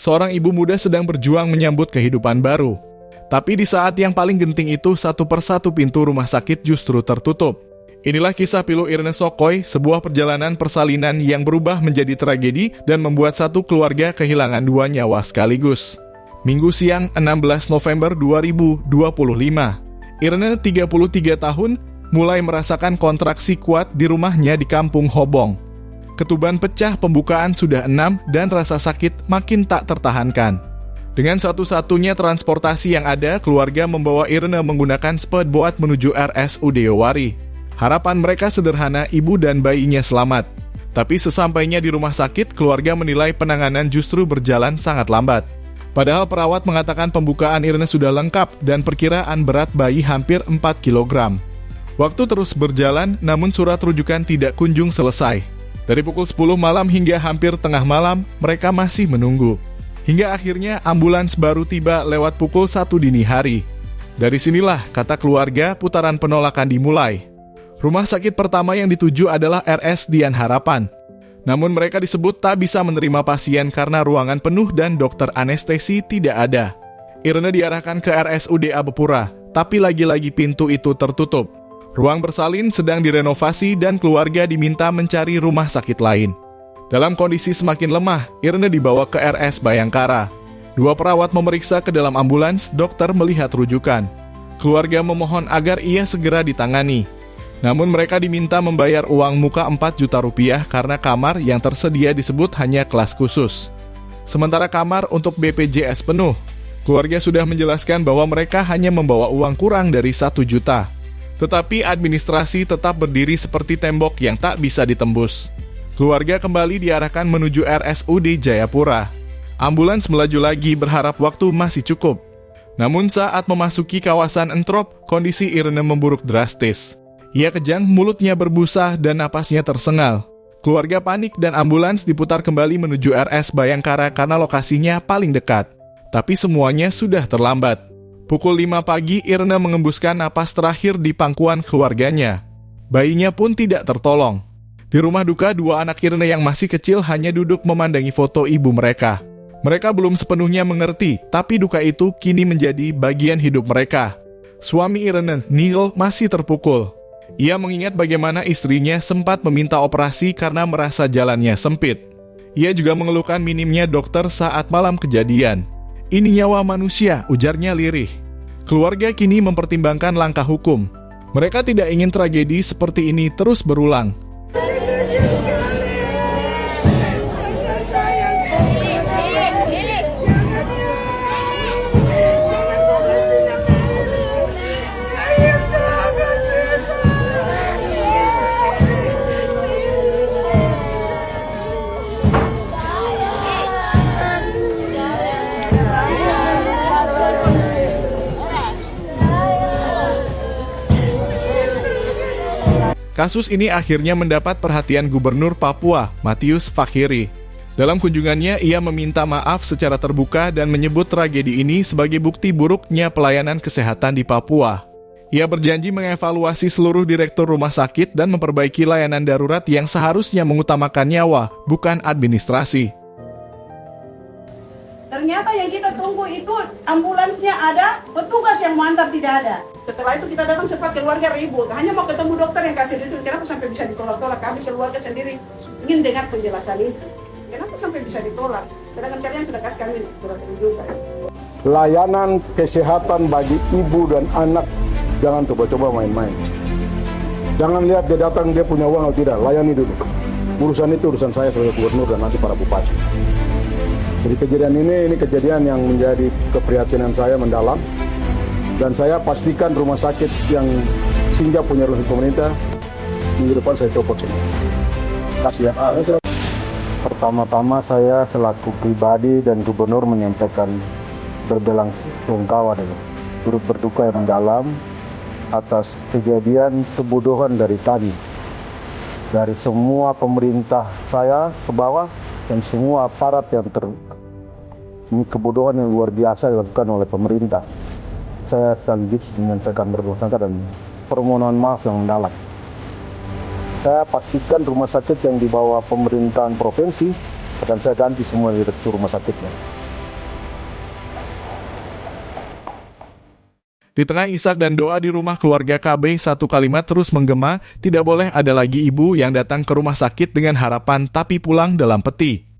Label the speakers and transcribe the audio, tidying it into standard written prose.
Speaker 1: Seorang ibu muda sedang berjuang menyambut kehidupan baru. Tapi di saat yang paling genting itu, satu persatu pintu rumah sakit justru tertutup. Inilah kisah pilu Irene Sokoy, sebuah perjalanan persalinan yang berubah menjadi tragedi dan membuat satu keluarga kehilangan 2 nyawa sekaligus. Minggu siang 16 November 2025, Irene 33 tahun mulai merasakan kontraksi kuat di rumahnya di Kampung Hobong. Ketuban pecah, pembukaan sudah 6 dan rasa sakit makin tak tertahankan. Dengan satu-satunya transportasi yang ada, keluarga membawa Irene menggunakan speedboat menuju RSUD Yowari. Harapan mereka sederhana, ibu dan bayinya selamat. Tapi sesampainya di rumah sakit, keluarga menilai penanganan justru berjalan sangat lambat. Padahal perawat mengatakan pembukaan Irene sudah lengkap dan perkiraan berat bayi hampir 4 kg. Waktu terus berjalan, namun surat rujukan tidak kunjung selesai. Dari pukul 10 malam hingga hampir tengah malam, mereka masih menunggu. Hingga akhirnya ambulans baru tiba lewat pukul 1 dini hari. Dari sinilah, kata keluarga, putaran penolakan dimulai. Rumah sakit pertama yang dituju adalah RS Dian Harapan. Namun mereka disebut tak bisa menerima pasien karena ruangan penuh dan dokter anestesi tidak ada. Irene diarahkan ke RSUD Abepura, tapi lagi-lagi pintu itu tertutup. Ruang bersalin sedang direnovasi dan keluarga diminta mencari rumah sakit lain. Dalam kondisi semakin lemah, Irene dibawa ke RS Bayangkara. 2 perawat memeriksa ke dalam ambulans, dokter melihat rujukan. Keluarga memohon agar ia segera ditangani. Namun mereka diminta membayar uang muka 4 juta rupiah karena kamar yang tersedia disebut hanya kelas khusus. Sementara kamar untuk BPJS penuh. Keluarga sudah menjelaskan bahwa mereka hanya membawa uang kurang dari 1 juta. Tetapi administrasi tetap berdiri seperti tembok yang tak bisa ditembus. Keluarga kembali diarahkan menuju RSUD Jayapura. Ambulans melaju lagi berharap waktu masih cukup. Namun saat memasuki kawasan Entrop, kondisi Irene memburuk drastis. Ia kejang, mulutnya berbusa dan napasnya tersengal. Keluarga panik dan ambulans diputar kembali menuju RS Bayangkara karena lokasinya paling dekat. Tapi semuanya sudah terlambat. Pukul 5 pagi, Irene mengembuskan napas terakhir di pangkuan keluarganya. Bayinya pun tidak tertolong. Di rumah duka, 2 anak Irene yang masih kecil hanya duduk memandangi foto ibu mereka. Mereka belum sepenuhnya mengerti, tapi duka itu kini menjadi bagian hidup mereka. Suami Irene, Neil, masih terpukul. Ia mengingat bagaimana istrinya sempat meminta operasi karena merasa jalannya sempit. Ia juga mengeluhkan minimnya dokter saat malam kejadian. Ini nyawa manusia, ujarnya lirih. Keluarga kini mempertimbangkan langkah hukum. Mereka tidak ingin tragedi seperti ini terus berulang. Kasus ini akhirnya mendapat perhatian Gubernur Papua, Matius Fakhiri. Dalam kunjungannya, ia meminta maaf secara terbuka dan menyebut tragedi ini sebagai bukti buruknya pelayanan kesehatan di Papua. Ia berjanji mengevaluasi seluruh direktur rumah sakit dan memperbaiki layanan darurat yang seharusnya mengutamakan nyawa, bukan administrasi.
Speaker 2: Ternyata yang kita tunggu itu ambulansnya ada, petugas yang mantap tidak ada. Setelah itu kita datang sempat keluarga ribut, hanya mau ketemu dokter yang kasih itu. Kenapa sampai bisa ditolak-tolak? Kami keluarga sendiri ingin dengar penjelasan itu. Kenapa sampai bisa ditolak? Sedangkan kalian sudah kasih kami surat rujukan.
Speaker 3: Layanan kesehatan bagi ibu dan anak jangan coba-coba main-main. Jangan lihat dia datang dia punya uang atau tidak, layani dulu. Urusan itu urusan saya sebagai gubernur dan nanti para bupati. Jadi kejadian ini kejadian yang menjadi keprihatinan saya mendalam. Dan saya pastikan rumah sakit yang singgah punya rumah pemerintah, minggu depan saya copot semua. Kasih ya. Pertama-tama saya selaku pribadi dan gubernur menyampaikan berbelasungkawa dengan turut berduka yang mendalam atas kejadian kebodohan dari tadi. Dari semua pemerintah saya ke bawah dan semua aparat yang ini kebodohan yang luar biasa dilakukan oleh pemerintah. Saya sekaligus menyampaikan berbela-sungkawa dan permohonan maaf yang mendalam. Saya pastikan rumah sakit yang di bawah pemerintahan provinsi akan saya ganti semua direktur rumah sakitnya.
Speaker 1: Di tengah isak dan doa di rumah keluarga KB, satu kalimat terus menggema, tidak boleh ada lagi ibu yang datang ke rumah sakit dengan harapan tapi pulang dalam peti.